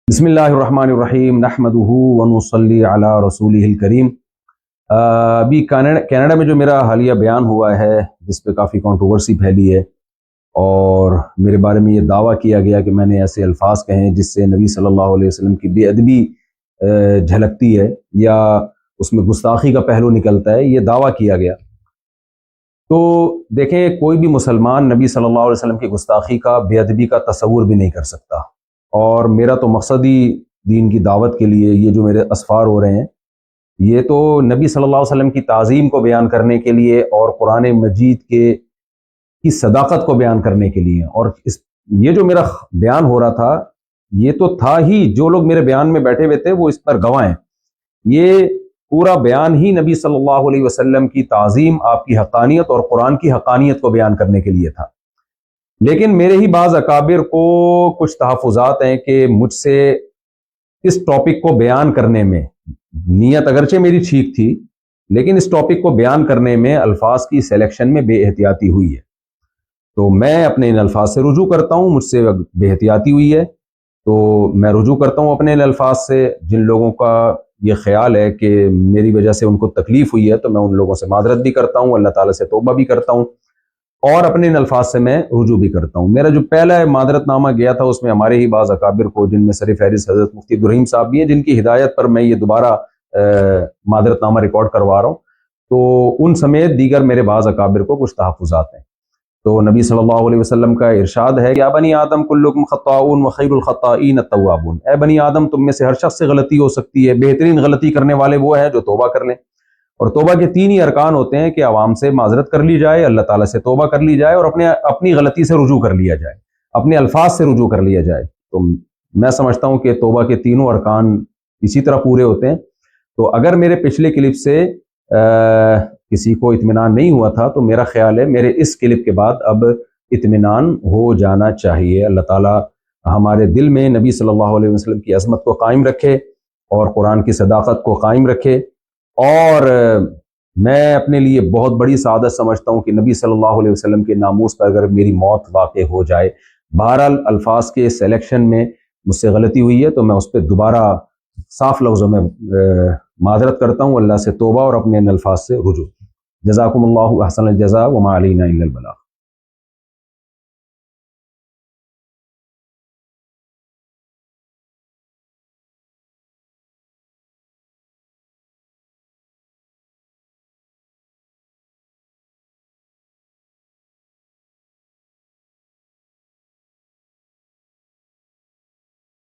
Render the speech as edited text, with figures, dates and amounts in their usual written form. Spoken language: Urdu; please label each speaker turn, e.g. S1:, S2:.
S1: بسم اللہ الرحمن الرحیم نحمدہ ونصلی علی رسولہ الکریم۔ ابھی کینیڈا میں جو میرا حالیہ بیان ہوا ہے جس پہ کافی کنٹروورسی پھیلی ہے اور میرے بارے میں یہ دعویٰ کیا گیا کہ میں نے ایسے الفاظ کہیں جس سے نبی صلی اللہ علیہ وسلم کی بے ادبی جھلکتی ہے یا اس میں گستاخی کا پہلو نکلتا ہے، یہ دعویٰ کیا گیا۔ تو دیکھیں، کوئی بھی مسلمان نبی صلی اللہ علیہ وسلم کی گستاخی کا، بے ادبی کا تصور بھی نہیں کر سکتا، اور میرا تو مقصد ہی دین کی دعوت کے لیے یہ جو میرے اسفار ہو رہے ہیں یہ تو نبی صلی اللہ علیہ وسلم کی تعظیم کو بیان کرنے کے لیے اور قرآن مجید کی صداقت کو بیان کرنے کے لیے، اور یہ جو میرا بیان ہو رہا تھا یہ تو تھا ہی، جو لوگ میرے بیان میں بیٹھے ہوئے تھے وہ اس پر گواہ ہیں، یہ پورا بیان ہی نبی صلی اللہ علیہ وسلم کی تعظیم، آپ کی حقانیت اور قرآن کی حقانیت کو بیان کرنے کے لیے تھا۔ لیکن میرے ہی بعض اکابر کو کچھ تحفظات ہیں کہ مجھ سے اس ٹاپک کو بیان کرنے میں، نیت اگرچہ میری ٹھیک تھی لیکن اس ٹاپک کو بیان کرنے میں الفاظ کی سلیکشن میں بے احتیاطی ہوئی ہے، تو میں اپنے ان الفاظ سے رجوع کرتا ہوں۔ مجھ سے بے احتیاطی ہوئی ہے تو میں رجوع کرتا ہوں اپنے ان الفاظ سے۔ جن لوگوں کا یہ خیال ہے کہ میری وجہ سے ان کو تکلیف ہوئی ہے تو میں ان لوگوں سے معذرت بھی کرتا ہوں، اللہ تعالیٰ سے توبہ بھی کرتا ہوں، اور اپنے ان الفاظ سے میں رجوع بھی کرتا ہوں۔ میرا جو پہلا معذرت نامہ گیا تھا اس میں ہمارے ہی بعض اکابر کو، جن میں سر فہرست حضرت مفتی عبدالرحیم صاحب بھی ہیں، جن کی ہدایت پر میں یہ دوبارہ معذرت نامہ ریکارڈ کروا رہا ہوں، تو ان سمیت دیگر میرے بعض اکابر کو کچھ تحفظات ہیں۔ تو نبی صلی اللہ علیہ وسلم کا ارشاد ہے کہ یا بنی آدم کلکم خطاؤون وخیر الخطائین التوابون، اے بنی آدم تم میں سے ہر شخص سے غلطی ہو سکتی ہے، بہترین غلطی کرنے والے وہ ہیں جو توبہ کر لیں۔ اور توبہ کے تین ہی ارکان ہوتے ہیں کہ عوام سے معذرت کر لی جائے، اللہ تعالیٰ سے توبہ کر لی جائے، اور اپنی غلطی سے رجوع کر لیا جائے، اپنے الفاظ سے رجوع کر لیا جائے۔ تو میں سمجھتا ہوں کہ توبہ کے تینوں ارکان اسی طرح پورے ہوتے ہیں۔ تو اگر میرے پچھلے کلپ سے کسی کو اطمینان نہیں ہوا تھا تو میرا خیال ہے میرے اس کلپ کے بعد اب اطمینان ہو جانا چاہیے۔ اللہ تعالیٰ ہمارے دل میں نبی صلی اللہ علیہ وسلم کی عظمت کو قائم رکھے اور قرآن کی صداقت کو قائم رکھے، اور میں اپنے لیے بہت بڑی سعادت سمجھتا ہوں کہ نبی صلی اللہ علیہ وسلم کے ناموس پر اگر میری موت واقع ہو جائے۔ بہرحال الفاظ کے سلیکشن میں مجھ سے غلطی ہوئی ہے تو میں اس پہ دوبارہ صاف لفظوں میں معذرت کرتا ہوں، اللہ سے توبہ اور اپنے ان الفاظ سے رجوع۔ جزاکم اللہ احسن الجزاء وما علینا الا البلاغ۔